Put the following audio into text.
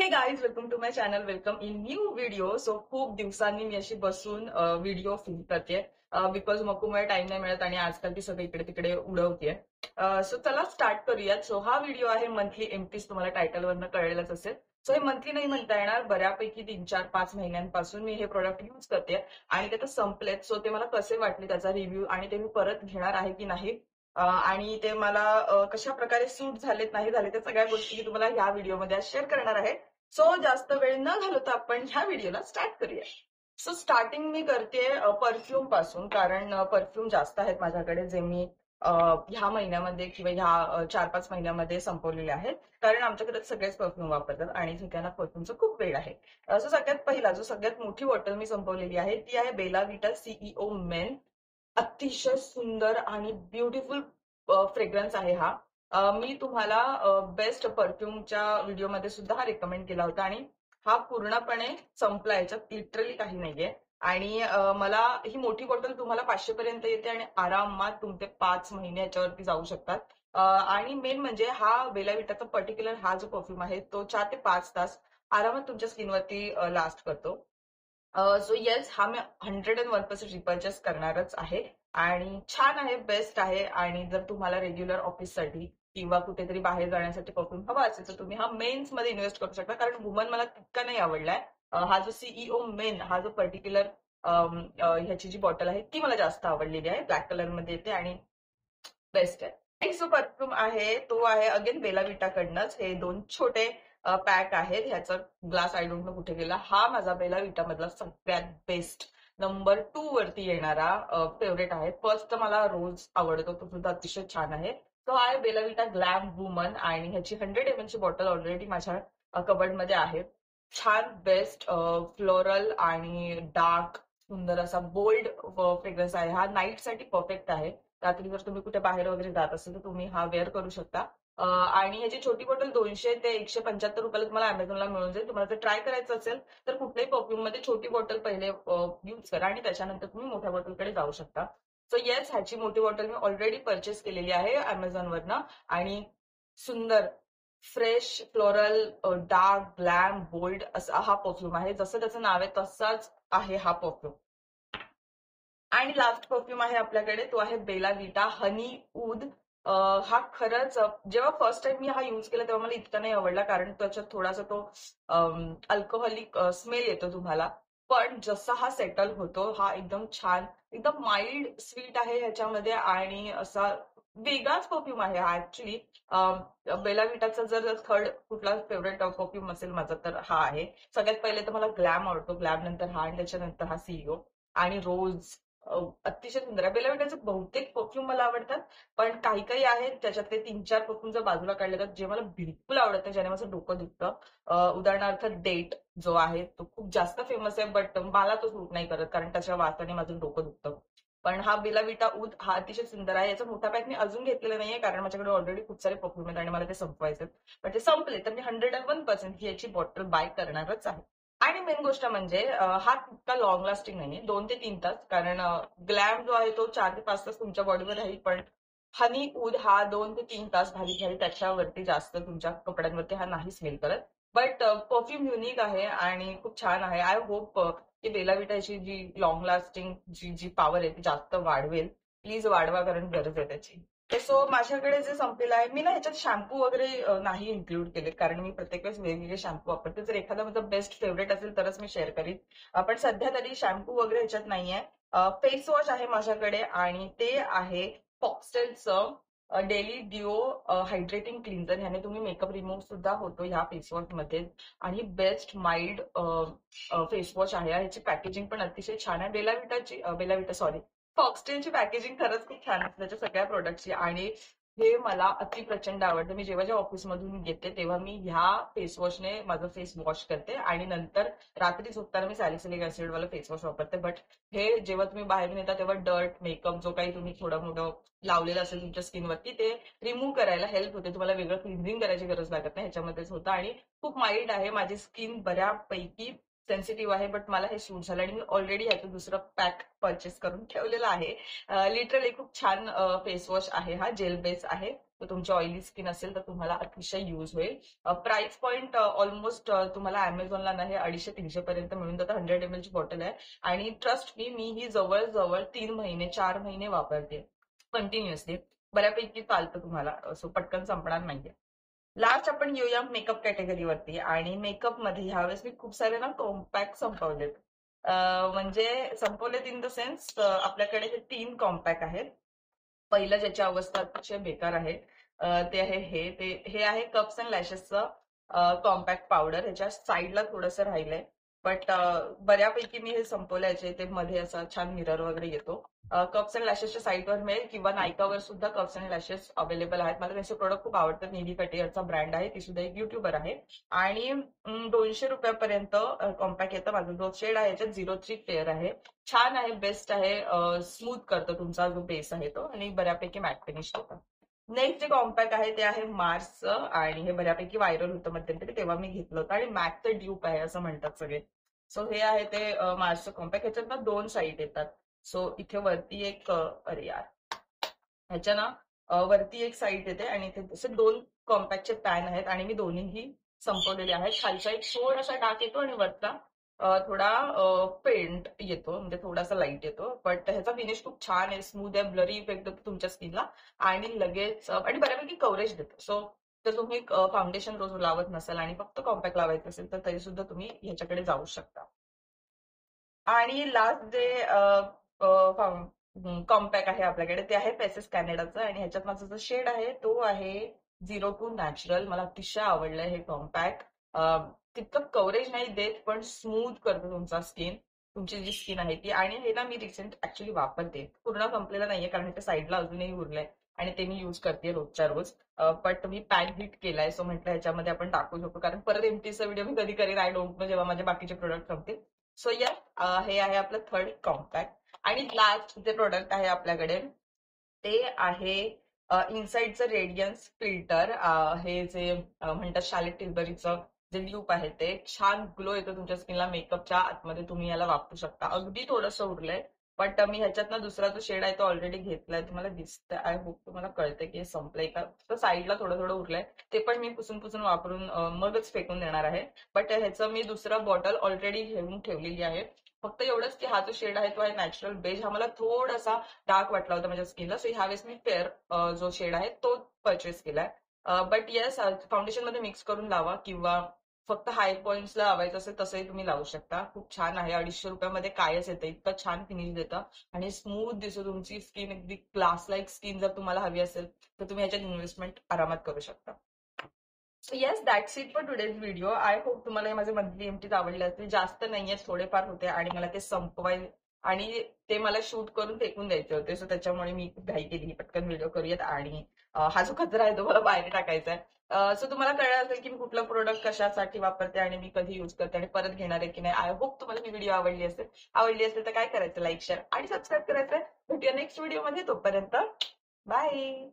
हे guys, welcome to my channel. Welcome in new video. So खूप दिवसांनी मी अशी बसून व्हिडिओ फिल्म करते बिकॉज मकुमुळे टाइम नाही मिळत आणि आजकाल ती सगळी इकडे तिकडे उडवते. सो चला स्टार्ट करूयात. सो हा व्हिडिओ आहे मंथली एमटीज. तुम्हाला टायटलवरनं कळलेलंच असेल. सो हे मंथली नाही म्हणता येणार, बऱ्यापैकी 3-4-5 महिन्यांपासून मी हे प्रोडक्ट यूज करते आणि ते आता संपलेत. सो ते मला कसे वाटले त्याचा रिव्ह्यू आणि ते मी परत घेणार आहे की नाही, आणि ते मला कशा प्रकारे सूट झालेत नाही झाले, त्या सगळ्या गोष्टी मी तुम्हाला ह्या व्हिडिओमध्ये आज शेअर करणार आहे. सो जास्त वेळ न घालवता आपण ह्या व्हिडिओला स्टार्ट करूया. सो स्टार्टिंग मी करते परफ्यूम पासून, कारण परफ्यूम जास्त आहेत माझ्याकडे जे मी ह्या महिन्यामध्ये किंवा ह्या 4-5 महिन्यामध्ये संपवलेले आहेत. कारण आमच्याकडे सगळेच परफ्यूम वापरतात आणि सगळ्यांना परफ्यूमचा खूप वेळ आहे. सो सगळ्यात पहिला जो सगळ्यात मोठी बॉटल मी संपवलेली आहे ती आहे बेला विटा सीईओ मेन. अतिशय सुंदर आणि ब्युटिफुल फ्रेग्रन्स आहे हा. मी तुम्हाला बेस्ट परफ्यूमच्या व्हिडिओमध्ये सुद्धा हा रेकमेंड केला होता आणि हा पूर्णपणे संपला, याच्यात लिटरली काही नाहीये. आणि मला ही मोठी बॉटल तुम्हाला 500 पर्यंत येते आणि आरामात तुमचे 5 महिने याच्यावरती जाऊ शकतात. आणि मेन म्हणजे हा बेला विटाचा पर्टिक्युलर हा जो परफ्यूम आहे तो 4 ते 5 तास आरामात तुमच्या स्किनवरती लास्ट करतो. सो येस, हा मी 101% रिपर्चेस करणारच आहे आणि छान आहे, बेस्ट आहे. आणि जर तुम्हाला रेग्युलर ऑफिससाठी किंवा कुठेतरी बाहेर जाण्यासाठी परफ्यूम हवा असेल तर तुम्ही हा मेन्स मध्ये इन्व्हेस्ट करू शकता, कारण वुमन मला तितका नाही आवडलाय. हा जो सीईओ मेन हा जो पर्टिक्युलर ह्याची जी बॉटल आहे ती मला जास्त आवडलेली आहे. ब्लॅक कलर मध्ये येते आणि बेस्ट आहे. नेक्स्ट जो परफ्यूम आहे तो आहे अगेन बेला विटाकडनंच. हे 2 छोटे पॅक आहेत. ह्याचा ग्लास आय डोंट नो कुठे गेला. हा माझा बेला विटा मधला सगळ्यात बेस्ट नंबर 2 वरती येणारा फेवरेट आहे. फर्स्ट तर मला रोज आवडतो, तो सुद्धा अतिशय छान आहे. तो आहे बेला विटा ग्लॅम वुमन आणि ह्याची 100 ml ची बॉटल ऑलरेडी माझ्या कबर्डमध्ये आहे. छान बेस्ट फ्लोरल आणि डार्क सुंदर असा बोल्ड फ्रेग्रन्स आहे. हा नाईटसाठी परफेक्ट आहे. रात्री जर तुम्ही कुठे बाहेर वगैरे जात असेल तर तुम्ही हा वेअर करू शकता. आणि ह्याची छोटी बॉटल 200 ते 175 रुपयाला तुम्हाला अमेझॉनला मिळून जाईल. तुम्हाला जर ट्राय करायचं असेल तर कुठल्याही परफ्यूम मध्ये छोटी बॉटल पहिले यूज करा आणि त्याच्यानंतर तुम्ही मोठ्या बॉटलकडे जाऊ शकता. सो येस, ह्याची मोठी बॉटल मी ऑलरेडी परचेस केलेली आहे अमेझॉनवरनं आणि सुंदर fresh floral dark glam bold असा हा परफ्यूम आहे. जसं त्याचं नाव आहे तसाच आहे हा परफ्यूम. आणि लास्ट परफ्यूम आहे आपल्याकडे, तो आहे बेला विटा हनी ऊद. हा खरंच जेव्हा फर्स्ट टाइम मी हा यूज केला तेव्हा मला इतका नाही आवडला, कारण त्याच्यात थोडासा तो अल्कोहोलिक स्मेल येतो तुम्हाला. पण जसा हा सेटल होतो, हा एकदम छान, एकदम माइल्ड स्वीट आहे ह्याच्यामध्ये आणि असा वेगळाच परफ्यूम आहे हा ऍक्च्युली. बेला विटाचा जर थर्ड कुठला फेवरेट परफ्यूम असेल माझा तर हा आहे. सगळ्यात पहिले तर मला ग्लॅम आवडतो, ग्लॅम नंतर हा आणि त्याच्यानंतर हा सीईओ आणि रोज अतिशय सुंदर आहे. बेला विटाचे बहुतेक परफ्यूम मला आवडतात, पण काही काही आहेत त्याच्यातले 3-4 परफ्यूम जर बाजूला काढले तर जे मला बिलकुल आवडत नाही, ज्याने माझं डोकं दुखतं. उदाहरणार्थ डेट जो आहे तो खूप जास्त फेमस आहे, बट मला तो सूट नाही करत कारण त्याच्या वासाने माझं डोकं दुखतं. पण हा बेला विटा ऊद हा अतिशय सुंदर आहे. याचा मोठा पॅक मी अजून घेतलेला नाहीये कारण माझ्याकडे ऑलरेडी खूप सारे परफ्यूम आहेत आणि मला ते संपवायचे. पण ते संपले तर मी 101% ही याची बॉटल बाय करणारच आहे. आणि मेन गोष्ट म्हणजे हा तितका लॉंग लास्टिंग नाहीये, 2 ते 3 तास. कारण ग्लॅम जो आहे तो 4 ते 5 तास तुमच्या बॉडीवर राहील, पण हनी ऊद हा 2 ते 3 तास भारी भारी, त्याच्यावरती जास्त तुमच्या कपड्यांवरती हा नाही स्मेल करत. बट परफ्यूम युनिक आहे आणि खूप छान आहे. आय होप की बेला विटाची जी लॉंग लास्टिंग जी जी पॉवर आहे ती जास्त वाढवेल. प्लीज वाढवा, कारण गरज आहे त्याची. सो माझ्याकडे जे संपलेलं आहे, मी ना ह्याच्यात शॅम्पू वगैरे नाही इन्क्लूड केले, कारण मी प्रत्येक वेळेस वेगवेगळे शॅम्पू वापरते. जर एखादा माझं बेस्ट फेवरेट असेल तरच मी शेअर करीन. पण सध्या तरी शॅम्पू वगैरे ह्याच्यात नाहीये. फेस वॉश आहे माझ्याकडे आणि ते आहे फॉक्सटेलचं डेली डिओ हायड्रेटिंग क्लिन्झर. ह्याने तुम्ही मेकअप रिमूव्ह सुद्धा होतो ह्या फेस वॉश मध्ये आणि बेस्ट माइल्ड फेस वॉश आहे. ह्याची पॅकेजिंग पण अतिशय छान आहे. बेला विटा सॉरी, फॉक्सटेलची पॅकेजिंग खरंच खूप छान असते त्याच्या सगळ्या प्रोडक्टची आणि हे मला अति प्रचंड आवडतं. मी जेव्हा जेव्हा ऑफिसमधून येते तेव्हा मी ह्या फेस वॉशने माझं फेस वॉश करते आणि नंतर रात्री झोपताना मी सॅलिसिलिक ऍसिड वाला फेस वॉश वापरते. बट हे जेव्हा तुम्ही बाहेरून येता तेव्हा डर्ट मेकअप जो काही तुम्ही थोडं मोठं लावलेलं असेल तुमच्या स्किनवरती ते रिमूव्ह करायला हेल्प होते. तुम्हाला वेगळं क्लिन्झिंग करायची गरज लागत नाही, ह्याच्यामध्येच होतं आणि खूप माइल्ड आहे. माझी स्किन बऱ्यापैकी सेन्सिटिव्ह आहे, बट मला हे सूट झालं आणि मी ऑलरेडी ह्याचं दुसरं पॅक परचेस करून ठेवलेलं आहे. लिटरली खूप छान फेस वॉश आहे हा, जेल बेस आहे तर तुमची ऑइली स्किन असेल तर तुम्हाला अतिशय यूज होईल. प्राइस पॉइंट ऑलमोस्ट तुम्हाला अमेझॉनला ना हे 250-300 पर्यंत मिळून जातं. 100 ml ची बॉटल आहे आणि ट्रस्ट मी ही जवळजवळ 3 महिने 4 महिने वापरते कंटिन्युअसली. बऱ्यापैकी चालतं तुम्हाला, असं पटकन संपणार नाहीये. लास्ट आपण येऊया मेकअप कॅटेगरीवरती आणि मेकअप मध्ये ह्यावेळेस मी खूप सारे ना कॉम्पॅक्ट संपवलेत. म्हणजे संपवलेत इन द सेन्स आपल्याकडे हे 3 कॉम्पॅक्ट आहेत. पहिलं ज्याची अवस्था अतिशय बेकार आहे ते आहे हे आहे कप्स अँड लॅशेसचं कॉम्पॅक्ट पावडर. ह्याच्या साईडला थोडंसं राहिलंय, बट बऱ्यापैकी मी हे संपवल्याचे. ते मध्ये असा छान मिरर वगैरे येतो. कप्स अँड लॅशेसच्या साईटवर मिळेल किंवा नायकावर सुद्धा कप्स अँड लॅशेस अवेलेबल आहेत. मला त्यांचे प्रोडक्ट खूप आवडतात. निधी कटियरचा ब्रँड आहे, ती सुद्धा एक युट्यूबर आहे. आणि 200 रुपयापर्यंत कॉम्पॅक्ट येतं. माझा जो शेड आहे याच्यात 03 फेअर आहे. छान आहे, बेस्ट आहे, स्मूथ करतं तुमचा जो बेस आहे तो आणि बऱ्यापैकी मॅट फिनिश होतं. नेक्स्ट जे कॉम्पॅक्ट आहे ते आहे मार्सचं आणि हे बऱ्यापैकी व्हायरल होतं मध्यंतरी, तेव्हा मी घेतलं होतं आणि मॅटचं ड्यूप आहे असं म्हणतात सगळे. सो हे आहे ते मार्सचं कॉम्पॅक्ट. ह्याच्यात ना 2 साईड येतात. सो इथे वरती एक अरे यार, ह्याच्या ना वरती एक साईड येते आणि इथे तसे 2 कॉम्पॅक्टचे पॅन आहेत आणि मी दोन्हीही संपवलेले आहेत. खालचा एक थोडासा डार्क येतो आणि वरचा थोडा पेंट येतो, म्हणजे थोडासा लाईट येतो. बट ह्याचा फिनिश खूप छान आहे, स्मूथ आहे, ब्लरी इफेक्ट देतो तुमच्या स्किनला आणि लगेच आणि बऱ्यापैकी कव्हरेज देतो. सो जर तुम्ही फाउंडेशन रोज लावत नसाल आणि फक्त कॉम्पॅक्ट लावायचं असेल तर तरी सुद्धा तुम्ही ह्याच्याकडे जाऊ शकता. आणि लास्ट जे कॉम्पॅक्ट आहे आपल्याकडे ते आहे पेसेस कॅनेडाचं आणि ह्याच्यात माझा जो शेड आहे तो आहे 02 नॅचरल. मला अतिशय आवडलंय हे कॉम्पॅक्ट. तितकं कव्हरेज नाही देत पण स्मूथ करतो तुमचा स्किन, तुमची जी स्किन आहे ती. आणि हे ना मी रिसेंट ऍक्च्युली वापरते. पूर्ण संपलेलं नाहीये कारण त्या साईडला अजूनही उरलंय आणि ते मी युज करते रोजच्या रोज. बट मी पॅक हिट केलाय, सो म्हटलं ह्याच्यामध्ये आपण टाकू शकतो कारण परत एमटीचा व्हिडिओ मी कधी करेन आय डोंट नो, जेव्हा माझे बाकीचे प्रोडक्ट संपतील. सो या हे आहे आपलं थर्ड कॉम्पॅक्ट. आणि लास्ट जे प्रोडक्ट आहे आपल्याकडे ते आहे इनसाइडचं रेडियन्स फिल्टर. हे जे म्हणतात शार्लेट टिल्बरीचं जे ल्यूप आहे ते छान ग्लो येतो तुमच्या स्किनला. मेकअपच्या आतमध्ये तुम्ही याला वापरू शकता. अगदी थोडंसं उरलंय बट मी ह्याच्यात ना दुसरा जो शेड आहे तो ऑलरेडी घेतलाय, तुम्हाला दिसतंय. आय होप तुम्हाला कळतंय की हे संपलंय का. तर साईडला थोडं थोडं उरलंय, ते पण मी पुसून पुसून वापरून मगच फेकून देणार आहे. बट ह्याचं मी दुसरं बॉटल ऑलरेडी घेऊन ठेवलेली आहे. फक्त एवढंच की हा जो शेड आहे तो आहे नॅचरल बेज. हा मला थोडासा डार्क वाटला होता माझ्या स्किनला, सो ह्यावेळेस मी फेअर जो शेड आहे तो परचेस केलाय. बट येस, फाउंडेशन मध्ये मिक्स करून लावा किंवा फक्त हाय पॉइंट्सला लावायचं असेल तसंही तुम्ही लावू शकता. खूप छान आहे. 250 रुपयामध्ये कायच येतं, इतकं छान फिनिश देतं आणि स्मूथ दिसतो तुमची स्किन. अगदी क्लास लाईक स्किन जर तुम्हाला हवी असेल तर तुम्ही ह्याच्यात इन्व्हेस्टमेंट आरामात करू शकता. So yes, that's it for today's video. I hope तुम्हाला हे माझे मंथली एमटीज आवडले असतील. जास्त नाहीये, थोडेफार होते आणि मला ते संपवाय आणि ते मला शूट करून फेकून द्यायचे होते. सो त्याच्यामुळे मी खूप घाई केली, पटकन व्हिडिओ करूयात आणि हा जो कचरा आहे तो मला बाहेर टाकायचा आहे. सो तुम्हाला कळलं असेल की मी कुठलं प्रोडक्ट कशासाठी वापरते आणि मी कधी युज करते आणि परत घेणार आहे की नाही. आय होप तुम्हाला ही व्हिडिओ आवडली असेल तर काय करायचं, लाईक शेअर आणि सबस्क्राईब करायचं. भेटूया नेक्स्ट व्हिडिओमध्ये. तोपर्यंत बाय.